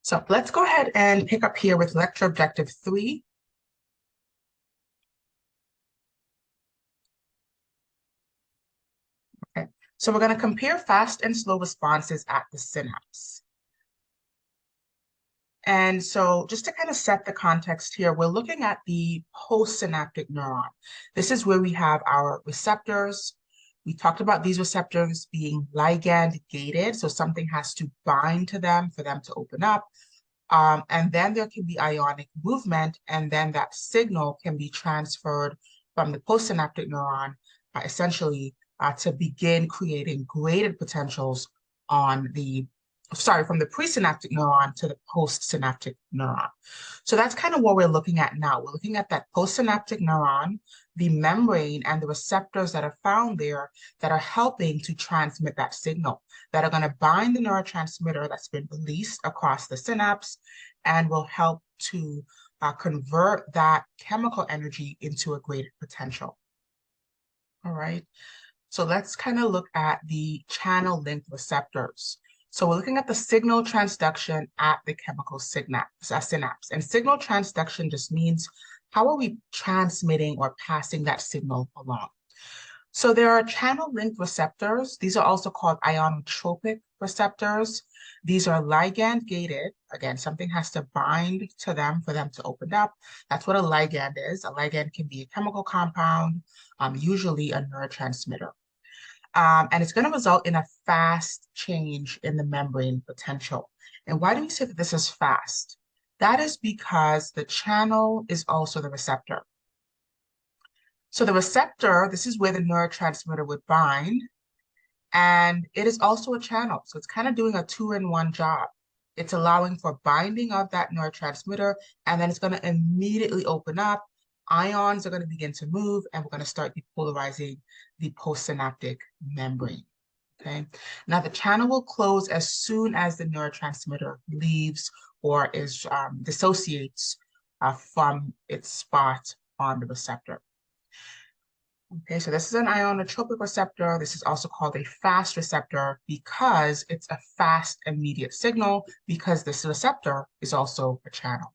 So let's go ahead and pick up here with lecture objective 3. Okay. So we're going to compare fast and slow responses at the synapse. And so just to kind of set the context here, we're looking at the postsynaptic neuron. This is where we have our receptors. We talked about these receptors being ligand gated, so something has to bind to them for them to open up. And then there can be ionic movement, and then that signal can be transferred from the postsynaptic neuron, essentially to begin creating graded potentials from the presynaptic neuron to the postsynaptic neuron. So that's kind of what we're looking at now. We're looking at that postsynaptic neuron, the membrane, and the receptors that are found there that are helping to transmit that signal, that are going to bind the neurotransmitter that's been released across the synapse and will help to convert that chemical energy into a graded potential. All right. So let's kind of look at the channel length receptors. So we're looking at the signal transduction at the chemical synapse. And signal transduction just means how are we transmitting or passing that signal along? So there are channel length receptors. These are also called ionotropic receptors. These are ligand gated. Again, something has to bind to them for them to open up. That's what a ligand is. A ligand can be a chemical compound, usually a neurotransmitter. And it's going to result in a fast change in the membrane potential. And why do we say that this is fast? That is because the channel is also the receptor. So the receptor, this is where the neurotransmitter would bind, and it is also a channel. So it's kind of doing a two-in-one job. It's allowing for binding of that neurotransmitter, and then it's going to immediately open up. Ions are going to begin to move, and we're going to start depolarizing the postsynaptic membrane. Okay. Now the channel will close as soon as the neurotransmitter leaves or is dissociates from its spot on the receptor. Okay, so this is an ionotropic receptor. This is also called a fast receptor because it's a fast, immediate signal because this receptor is also a channel.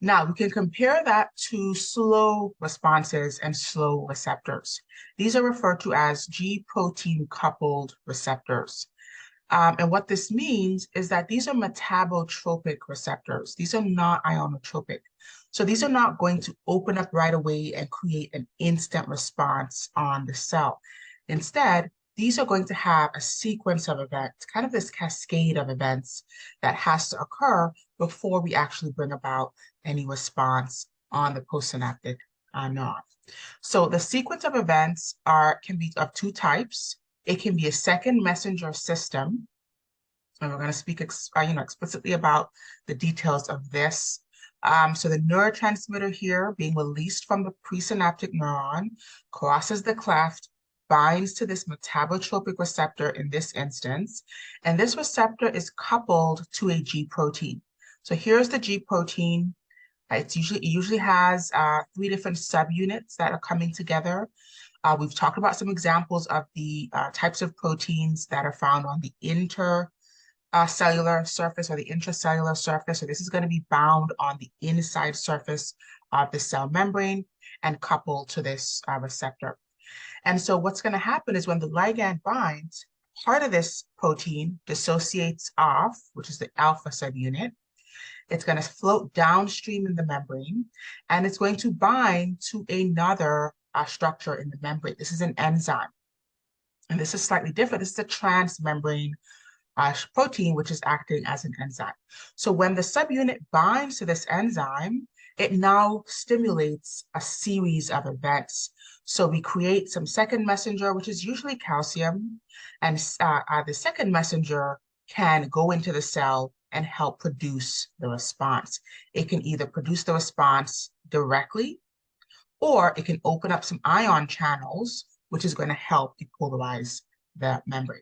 Now, we can compare that to slow responses and slow receptors. These are referred to as G protein coupled receptors. And what this means is that these are metabotropic receptors. These are not ionotropic. So these are not going to open up right away and create an instant response on the cell. Instead, these are going to have a sequence of events, kind of this cascade of events that has to occur before we actually bring about any response on the postsynaptic neuron. So the sequence of events can be of two types. It can be a second messenger system, and we're going to speak explicitly about the details of this. So the neurotransmitter here being released from the presynaptic neuron crosses the cleft, binds to this metabotropic receptor in this instance, and this receptor is coupled to a G protein. So here's the G protein. It usually has 3 different subunits that are coming together. We've talked about some examples of the types of proteins that are found on the intercellular surface or the intracellular surface. So this is going to be bound on the inside surface of the cell membrane and coupled to this receptor. And so what's going to happen is when the ligand binds, part of this protein dissociates off, which is the alpha subunit. It's going to float downstream in the membrane, and it's going to bind to another structure in the membrane. This is an enzyme, and this is slightly different. This is a transmembrane protein, which is acting as an enzyme. So when the subunit binds to this enzyme, it now stimulates a series of events. So we create some second messenger, which is usually calcium, and the second messenger can go into the cell and help produce the response. It can either produce the response directly, or it can open up some ion channels, which is going to help depolarize the membrane.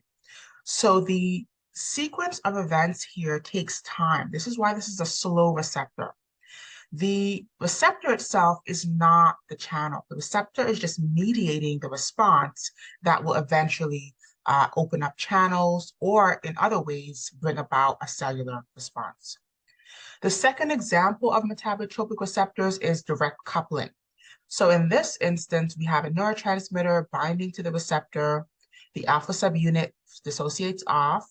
So the sequence of events here takes time. This is why this is a slow receptor. The receptor itself is not the channel. The receptor is just mediating the response that will eventually open up channels, or in other ways, bring about a cellular response. The second example of metabotropic receptors is direct coupling. So in this instance, we have a neurotransmitter binding to the receptor. The alpha subunit dissociates off,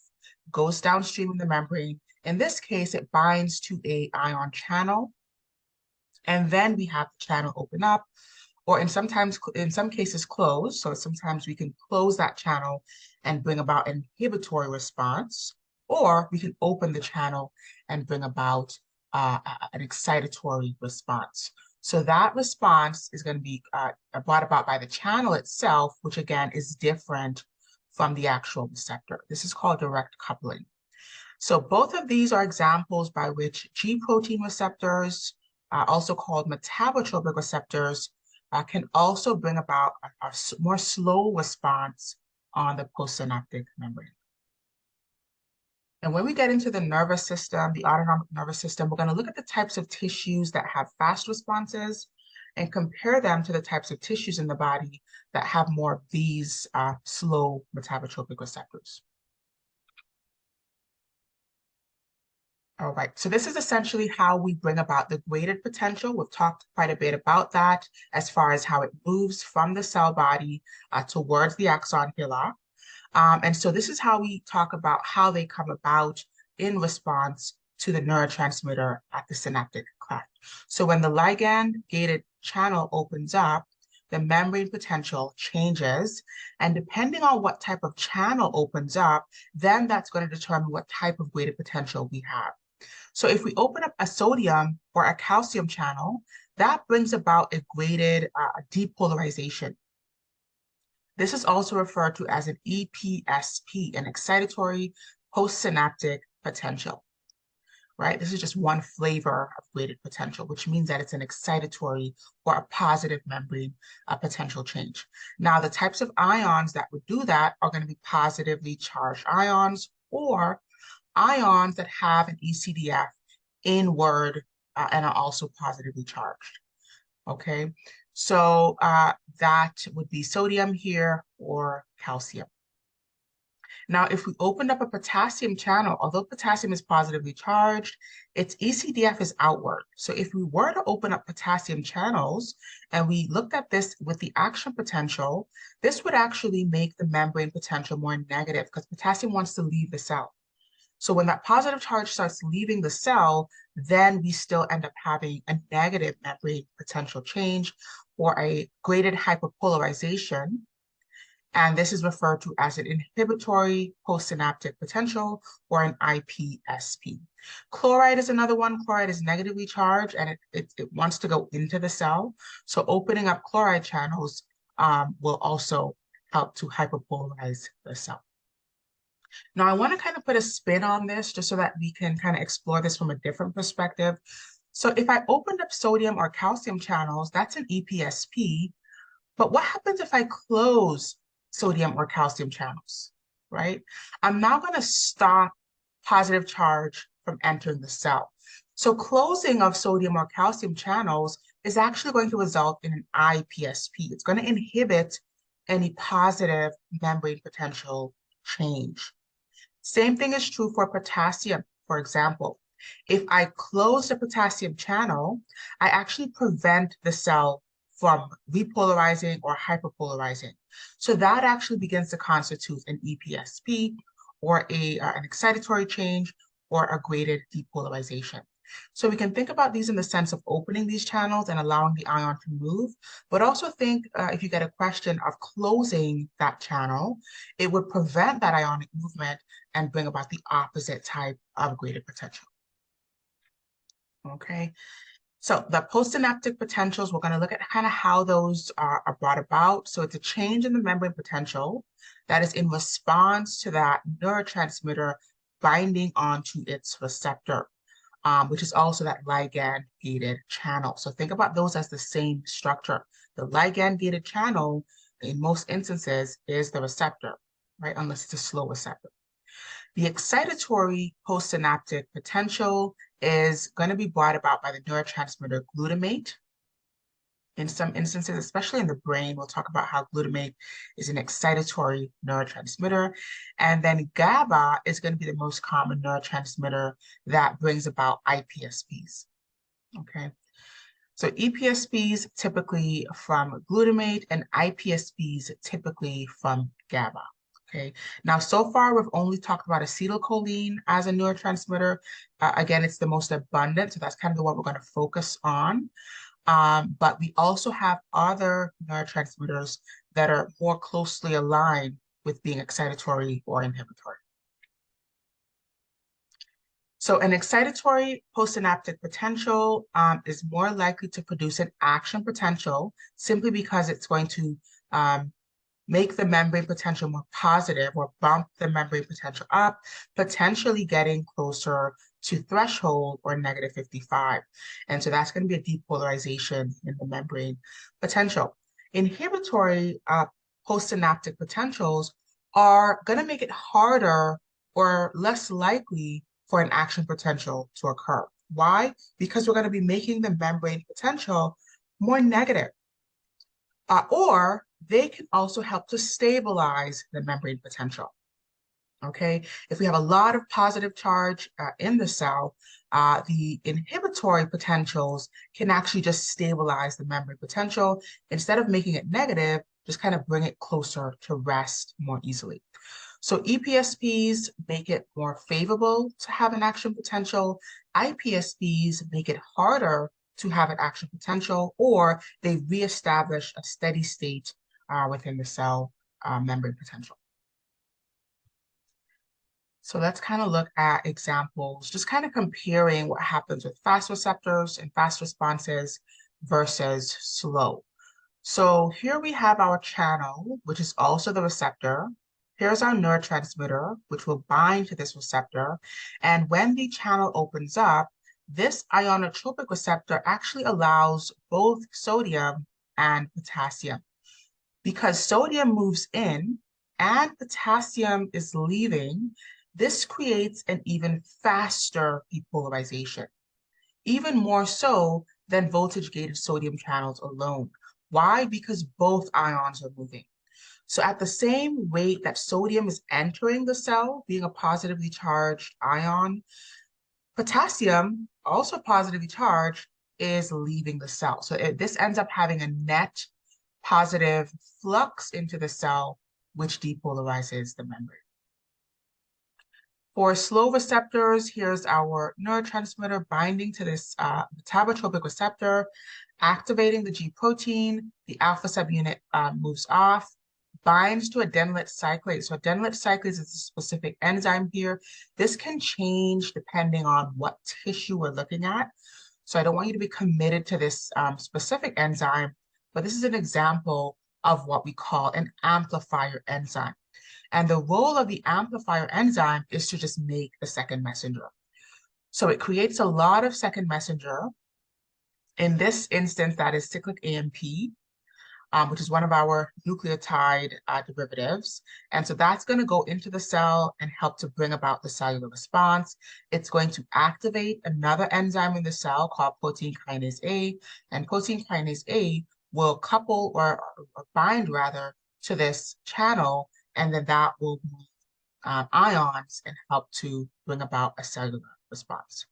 goes downstream in the membrane. In this case, it binds to a ion channel, and then we have the channel open up, or in some cases close. So sometimes we can close that channel and bring about an inhibitory response, or we can open the channel and bring about an excitatory response. So that response is going to be brought about by the channel itself, which again is different from the actual receptor. This is called direct coupling. So both of these are examples by which G protein receptors, also called metabotropic receptors, can also bring about a more slow response on the postsynaptic membrane. And when we get into the nervous system, the autonomic nervous system, we're going to look at the types of tissues that have fast responses and compare them to the types of tissues in the body that have more of these slow metabotropic receptors. All right, so this is essentially how we bring about the graded potential. We've talked quite a bit about that as far as how it moves from the cell body towards the axon hillock. And so this is how we talk about how they come about in response to the neurotransmitter at the synaptic cleft. So when the ligand-gated channel opens up, the membrane potential changes, and depending on what type of channel opens up, then that's going to determine what type of graded potential we have. So if we open up a sodium or a calcium channel, that brings about a graded depolarization. This is also referred to as an EPSP, an excitatory postsynaptic potential, right? This is just one flavor of graded potential, which means that it's an excitatory or a positive membrane potential change. Now, the types of ions that would do that are going to be positively charged ions, or ions that have an ECDF inward and are also positively charged. Okay, so that would be sodium here or calcium. Now, if we opened up a potassium channel, although potassium is positively charged, its ECDF is outward. So if we were to open up potassium channels and we looked at this with the action potential, this would actually make the membrane potential more negative because potassium wants to leave the cell. So when that positive charge starts leaving the cell, then we still end up having a negative membrane potential change or a graded hyperpolarization. And this is referred to as an inhibitory postsynaptic potential or an IPSP. Chloride is another one. Chloride is negatively charged and it wants to go into the cell. So opening up chloride channels will also help to hyperpolarize the cell. Now, I want to kind of put a spin on this just so that we can kind of explore this from a different perspective. So if I opened up sodium or calcium channels, that's an EPSP. But what happens if I close sodium or calcium channels, right? I'm now going to stop positive charge from entering the cell. So closing of sodium or calcium channels is actually going to result in an IPSP. It's going to inhibit any positive membrane potential change. Same thing is true for potassium, for example. If I close the potassium channel, I actually prevent the cell from repolarizing or hyperpolarizing. So that actually begins to constitute an EPSP or an excitatory change or a graded depolarization. So we can think about these in the sense of opening these channels and allowing the ion to move, but also think if you get a question of closing that channel, it would prevent that ionic movement and bring about the opposite type of graded potential. Okay, so the postsynaptic potentials, we're going to look at kind of how those are brought about. So it's a change in the membrane potential that is in response to that neurotransmitter binding onto its receptor. Which is also that ligand-gated channel. So think about those as the same structure. The ligand-gated channel, in most instances, is the receptor, right? Unless it's a slow receptor. The excitatory postsynaptic potential is going to be brought about by the neurotransmitter glutamate. in some instances, especially in the brain. We'll talk about how glutamate is an excitatory neurotransmitter. And then GABA is going to be the most common neurotransmitter that brings about IPSPs. Okay. So EPSPs typically from glutamate and IPSPs typically from GABA. Okay. Now, so far, we've only talked about acetylcholine as a neurotransmitter. Again, it's the most abundant, so that's kind of the one we're going to focus on. But we also have other neurotransmitters that are more closely aligned with being excitatory or inhibitory. So an excitatory postsynaptic potential is more likely to produce an action potential simply because it's going to make the membrane potential more positive or bump the membrane potential up, potentially getting closer to threshold or negative 55. And so that's going to be a depolarization in the membrane potential. Inhibitory postsynaptic potentials are going to make it harder or less likely for an action potential to occur. Why? Because we're going to be making the membrane potential more negative. Or they can also help to stabilize the membrane potential. Okay, if we have a lot of positive charge in the cell, the inhibitory potentials can actually just stabilize the membrane potential. Instead of making it negative, just kind of bring it closer to rest more easily. So EPSPs make it more favorable to have an action potential. IPSPs make it harder to have an action potential, or they reestablish a steady state within the cell membrane potential. So let's kind of look at examples, just kind of comparing what happens with fast receptors and fast responses versus slow. So here we have our channel, which is also the receptor. Here's our neurotransmitter, which will bind to this receptor. And when the channel opens up, this ionotropic receptor actually allows both sodium and potassium. Because sodium moves in and potassium is leaving, this creates an even faster depolarization, even more so than voltage-gated sodium channels alone. Why? Because both ions are moving. So at the same rate that sodium is entering the cell, being a positively charged ion, potassium, also positively charged, is leaving the cell. So this ends up having a net positive flux into the cell, which depolarizes the membrane. For slow receptors, here's our neurotransmitter binding to this metabotropic receptor, activating the G protein. The alpha subunit moves off, binds to adenylate cyclase. So adenylate cyclase is a specific enzyme here. This can change depending on what tissue we're looking at. So I don't want you to be committed to this specific enzyme, but this is an example of what we call an amplifier enzyme. And the role of the amplifier enzyme is to just make the second messenger. So it creates a lot of second messenger. In this instance, that is cyclic AMP, which is one of our nucleotide derivatives. And so that's going to go into the cell and help to bring about the cellular response. It's going to activate another enzyme in the cell called protein kinase A, and protein kinase A will couple or bind rather to this channel, and then that will move ions and help to bring about a cellular response.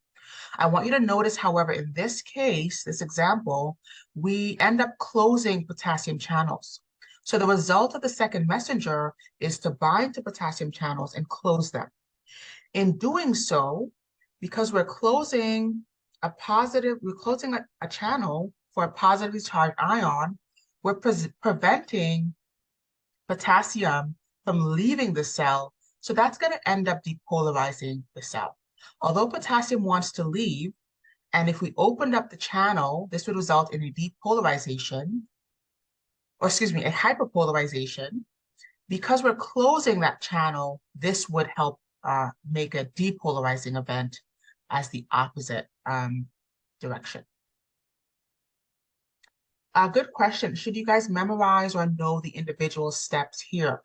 I want you to notice, however, in this case, this example, we end up closing potassium channels. So the result of the second messenger is to bind to potassium channels and close them. In doing so, because we're closing a channel for a positively charged ion, we're preventing potassium from leaving the cell. So that's going to end up depolarizing the cell. Although potassium wants to leave, and if we opened up the channel, this would result in a depolarization, or excuse me, a hyperpolarization. Because we're closing that channel, this would help make a depolarizing event as the opposite direction. Good question. Should you guys memorize or know the individual steps here?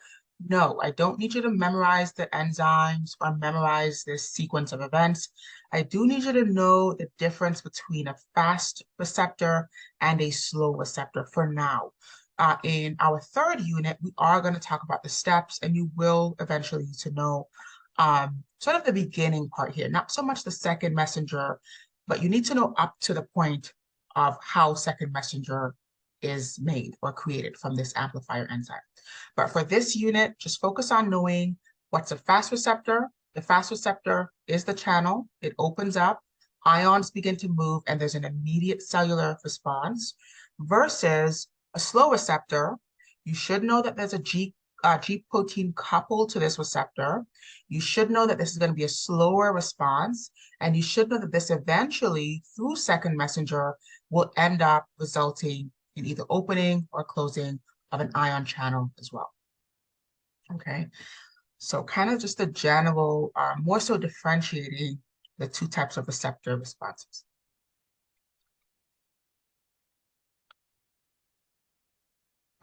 No, I don't need you to memorize the enzymes or memorize this sequence of events. I do need you to know the difference between a fast receptor and a slow receptor for now. In our third unit, we are going to talk about the steps, and you will eventually need to know sort of the beginning part here, not so much the second messenger, but you need to know up to the point of how second messenger is made or created from this amplifier enzyme. But for this unit, just focus on knowing what's a fast receptor. The fast receptor is the channel. It opens up, ions begin to move, and there's an immediate cellular response versus a slow receptor. You should know that there's a G protein coupled to this receptor. You should know that this is going to be a slower response, and you should know that this eventually, through second messenger, will end up resulting in either opening or closing of an ion channel as well. Okay, so kind of just a general, more so differentiating the two types of receptor responses.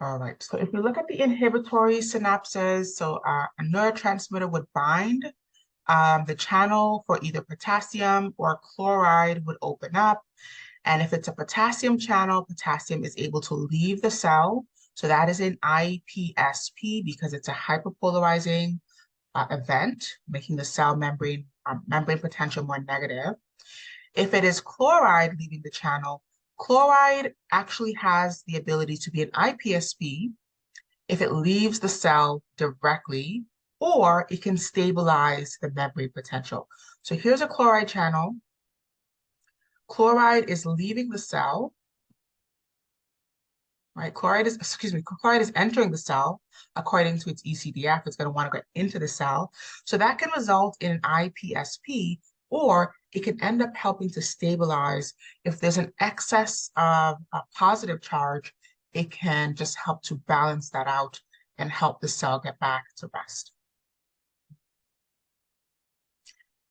All right, so if we look at the inhibitory synapses, so a neurotransmitter would bind, the channel for either potassium or chloride would open up. And if it's a potassium channel, potassium is able to leave the cell. So that is an IPSP because it's a hyperpolarizing event, making the cell membrane potential more negative. If it is chloride leaving the channel, chloride actually has the ability to be an IPSP if it leaves the cell directly, or it can stabilize the membrane potential. So here's a chloride channel. Chloride is leaving the cell, right? Chloride is entering the cell according to its ECDF. It's going to want to get into the cell. So that can result in an IPSP, or it can end up helping to stabilize. If there's an excess of a positive charge, it can just help to balance that out and help the cell get back to rest.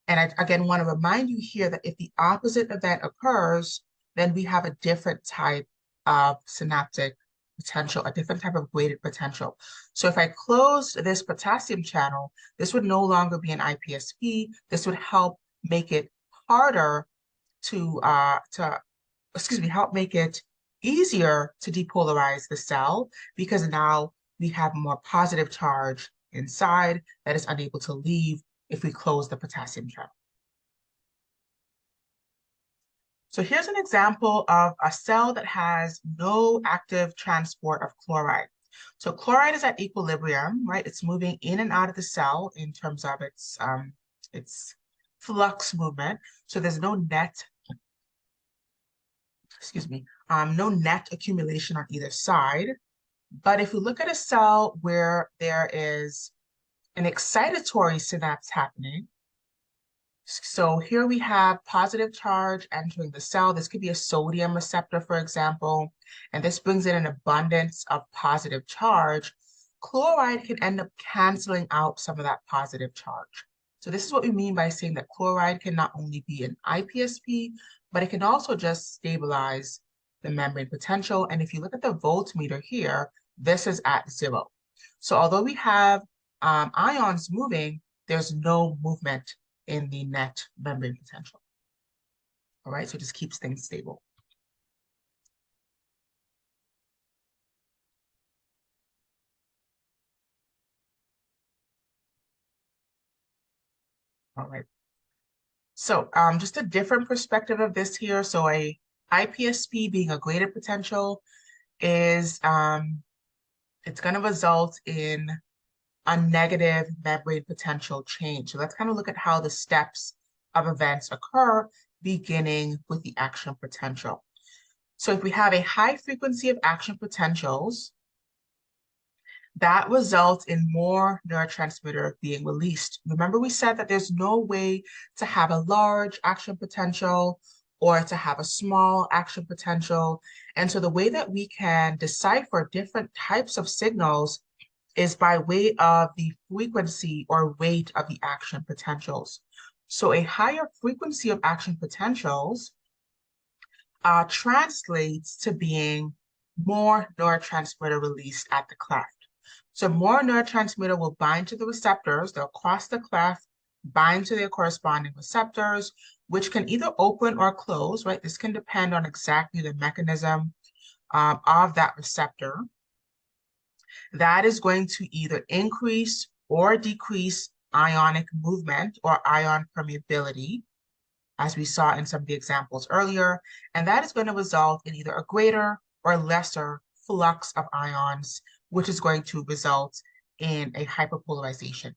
And I, again, want to remind you here that if the opposite event occurs, then we have a different type of synaptic potential, a different type of graded potential. So if I closed this potassium channel, this would no longer be an IPSP. This would help make it harder to help make it easier to depolarize the cell, because now we have more positive charge inside that is unable to leave if we close the potassium channel. So here's an example of a cell that has no active transport of chloride. So chloride is at equilibrium, right? It's moving in and out of the cell in terms of its flux movement. So there's no net, no net accumulation on either side. But if we look at a cell where there is an excitatory synapse happening, so here we have positive charge entering the cell. This could be a sodium receptor, for example, and this brings in an abundance of positive charge. Chloride can end up canceling out some of that positive charge. So this is what we mean by saying that chloride can not only be an IPSP, but it can also just stabilize the membrane potential. And if you look at the voltmeter here, this is at 0. So although we have ions moving, there's no movement in the net membrane potential. All right, so it just keeps things stable. All right. So just a different perspective of this here. So a IPSP being a graded potential is it's going to result in a negative membrane potential change. So let's kind of look at how the steps of events occur, beginning with the action potential. So if we have a high frequency of action potentials, that results in more neurotransmitter being released. Remember, we said that there's no way to have a large action potential or to have a small action potential. And so the way that we can decipher different types of signals is by way of the frequency or weight of the action potentials. So a higher frequency of action potentials translates to being more neurotransmitter released at the cleft. So more neurotransmitter will bind to the receptors, they'll cross the cleft, bind to their corresponding receptors, which can either open or close, right? This can depend on exactly the mechanism of that receptor. That is going to either increase or decrease ionic movement or ion permeability, as we saw in some of the examples earlier, and that is going to result in either a greater or lesser flux of ions, which is going to result in a hyperpolarization.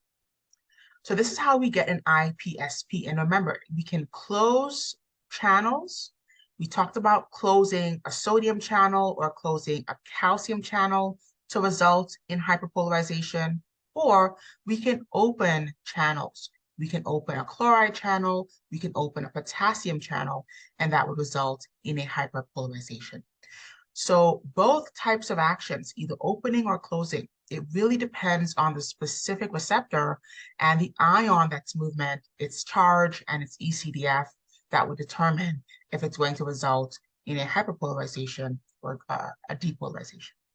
So this is how we get an IPSP. And remember, we can close channels. We talked about closing a sodium channel or closing a calcium channel to result in hyperpolarization, or we can open channels. We can open a chloride channel, we can open a potassium channel, and that would result in a hyperpolarization. So both types of actions, either opening or closing, it really depends on the specific receptor and the ion that's movement, its charge, and its ECDF that would determine if it's going to result in a hyperpolarization or a depolarization.